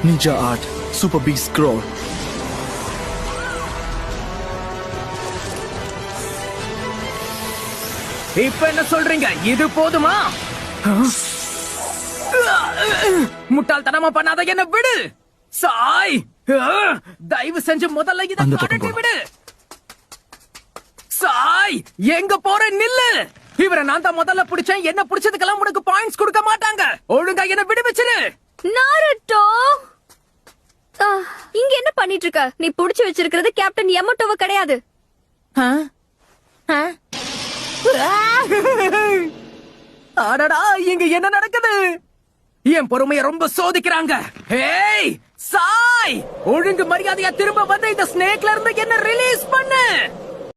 Ninja Art Super Beast Scroll. இப்ப என்ன சொல்றீங்க? இது போதுமா? முட்டாள்தனமா பண்ணாத, என்ன விடு. சாய், தயவு செஞ்சு முதல்ல இதை கழட்டி விடு. சாய், எங்க போற? நில்லு. இவரை நான் தான் முதல்ல பிடிச்சேன். என்ன பிடிச்சதுக்கெல்லாம் உனக்கு பாயிண்ட்ஸ் கொடுக்க மாட்டாங்க. ஒழுங்கா என்ன விடுவிச்சிரு. நாருட்டோ, இங்க என்ன பண்ணிட்டு இருக்க? நீ புடிச்சு வச்சிருக்கிறது கேப்டன் யமட்டோவ கிடையாது. அடடா, இங்க என்ன நடக்குது? என் பொறுமைய ரொம்ப சோதிக்கிறாங்க. ஏய் சாய், ஒழுங்கு மரியாதையா திரும்ப வந்து இந்த ஸ்னேக்ல இருந்து என்ன ரிலீஸ் பண்ணு.